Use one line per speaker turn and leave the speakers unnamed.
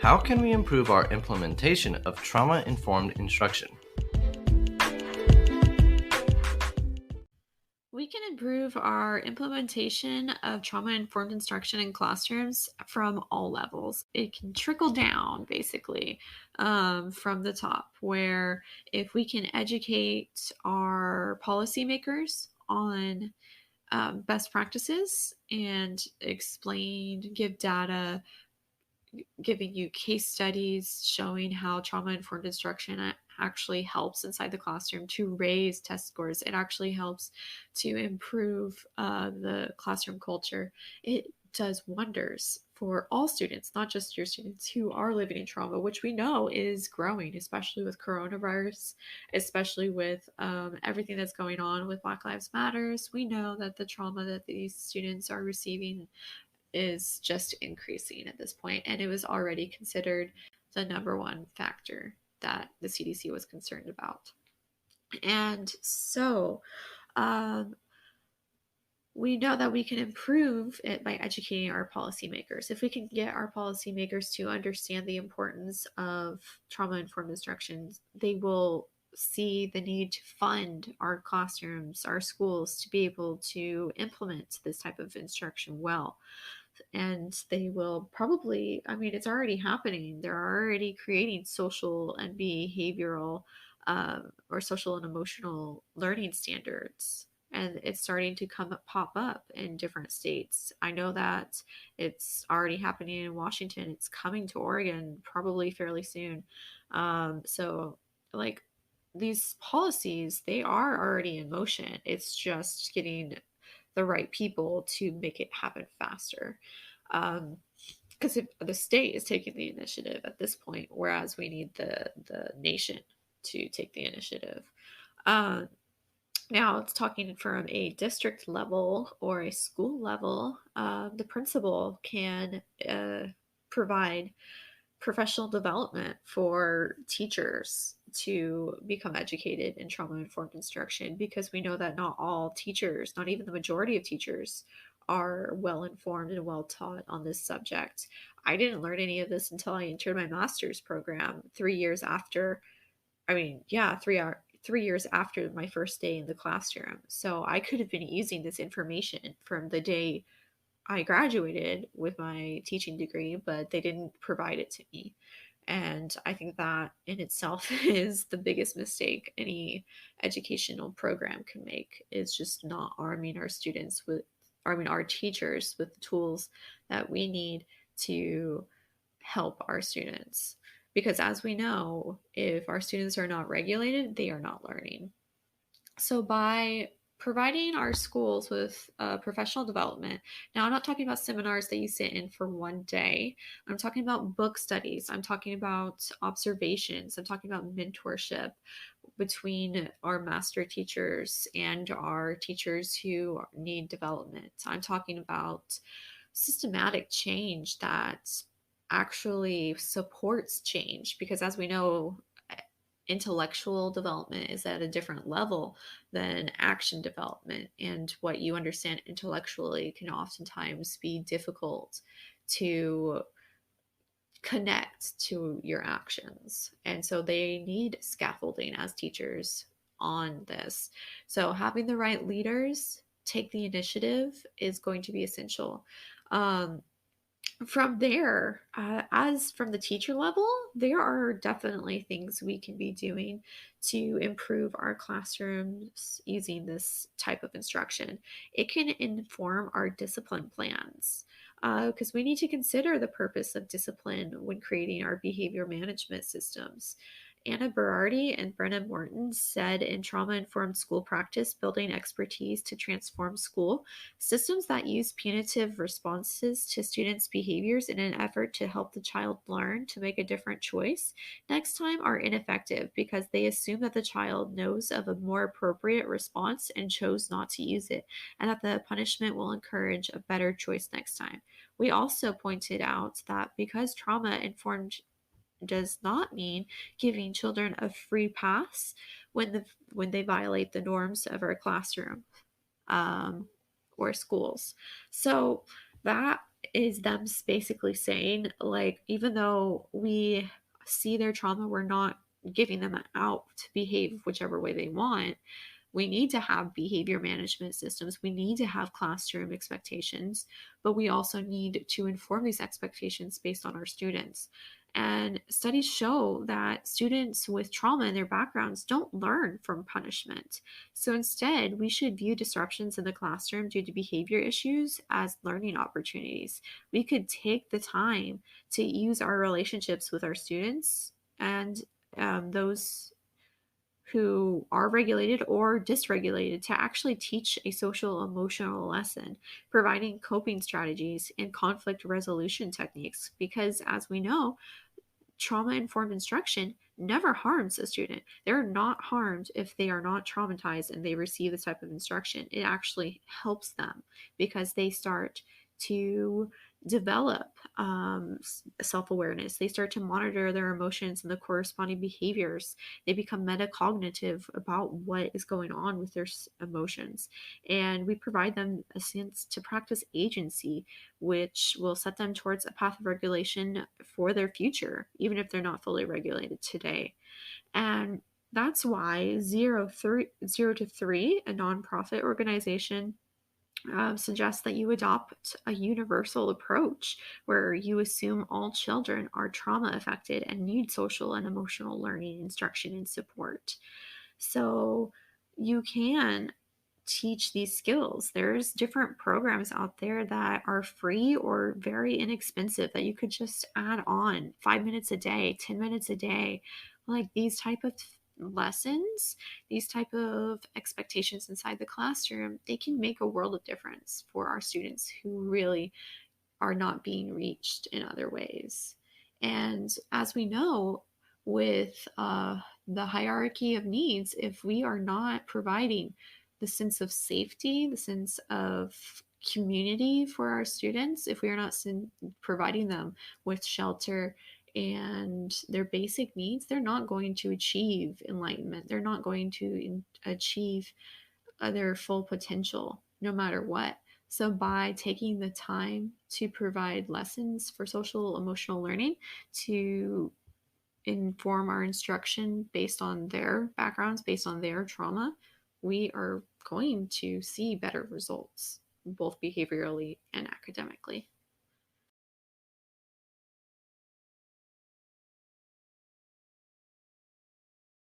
How can we improve our implementation of trauma-informed instruction?
We can improve our implementation of trauma informed instruction in classrooms from all levels. It can trickle down basically from the top, where if we can educate our policymakers on best practices and explain, give data, giving you case studies showing how trauma informed instruction actually helps inside the classroom to raise test scores. It actually helps to improve the classroom culture. It does wonders for all students, not just your students who are living in trauma, which we know is growing, especially with coronavirus, especially with everything that's going on with Black Lives Matters. We know that the trauma that these students are receiving is just increasing at this point, and it was already considered the number one factor that the CDC was concerned about. And so um, we know that we can improve it by educating our policymakers. If we can get our policymakers to understand the importance of trauma informed instruction, they will see the need to fund our classrooms, our schools to be able to implement this type of instruction well. And they will probably, I mean, it's already happening. They're already creating social and behavioral or social and emotional learning standards, and it's starting to pop up in different states. I know that it's already happening in Washington. It's coming to Oregon probably fairly soon. So like these policies, they are already in motion. It's just getting the right people to make it happen faster. Um, because if the state is taking the initiative at this point, whereas we need the nation to take the initiative. Um, Now, it's talking from a district level or a school level. The principal can provide professional development for teachers to become educated in trauma informed instruction, because we know that not all teachers, not even the majority of teachers, are well informed and well taught on this subject. I didn't learn any of this until I entered my master's program 3 years after. I mean, yeah, 3 years after my first day in the classroom. So I could have been using this information from the day I graduated with my teaching degree, but they didn't provide it to me. And I think that in itself is the biggest mistake any educational program can make, is just not arming our students with, I mean, our teachers with the tools that we need to help our students. Because as we know, if our students are not regulated, they are not learning. So by providing our schools with professional development, now I'm not talking about seminars that you sit in for one day. I'm talking about book studies. I'm talking about observations. I'm talking about mentorship between our master teachers and our teachers who need development. I'm talking about systematic change that actually supports change, because as we know, intellectual development is at a different level than action development, and what you understand intellectually can oftentimes be difficult to connect to your actions. And so they need scaffolding as teachers on this. So having the right leaders take the initiative is going to be essential. Um, from there, as from the teacher level, there are definitely things we can be doing to improve our classrooms using this type of instruction. It can inform our discipline plans, because we need to consider the purpose of discipline when creating our behavior management systems. Anna Berardi and Brenna Morton said in Trauma Informed School Practice, Building Expertise to Transform School, systems that use punitive responses to students' behaviors in an effort to help the child learn to make a different choice next time are ineffective, because they assume that the child knows of a more appropriate response and chose not to use it, and that the punishment will encourage a better choice next time. We also pointed out that because trauma informed does not mean giving children a free pass when they violate the norms of our classroom, um, or schools. So that is them basically saying, like, even though we see their trauma, we're not giving them out to behave whichever way they want. We need to have behavior management systems. We need to have classroom expectations, but we also need to inform these expectations based on our students. And studies show that students with trauma in their backgrounds don't learn from punishment. So instead, we should view disruptions in the classroom due to behavior issues as learning opportunities. We could take the time to use our relationships with our students and those who are regulated or dysregulated to actually teach a social emotional lesson, providing coping strategies and conflict resolution techniques. Because, as we know, trauma informed instruction never harms a student. They're not harmed if they are not traumatized and they receive this type of instruction. It actually helps them because they start to develop self awareness. They start to monitor their emotions and the corresponding behaviors. They become metacognitive about what is going on with their emotions. And we provide them a sense to practice agency, which will set them towards a path of regulation for their future, even if they're not fully regulated today. And that's why Zero to Three, a nonprofit organization, suggests that you adopt a universal approach where you assume all children are trauma affected and need social and emotional learning, instruction, and support. So you can teach these skills. There's different programs out there that are free or very inexpensive that you could just add on 5 minutes a day, 10 minutes a day. Like these type of lessons, these type of expectations inside the classroom, they can make a world of difference for our students who really are not being reached in other ways. And as we know, with the hierarchy of needs, if we are not providing the sense of safety, the sense of community for our students, if we are not providing them with shelter and their basic needs, they're not going to achieve enlightenment. They're not going to achieve their full potential no matter what. So, by taking the time to provide lessons for social emotional learning to inform our instruction based on their backgrounds, based on their trauma, we are going to see better results, both behaviorally and academically.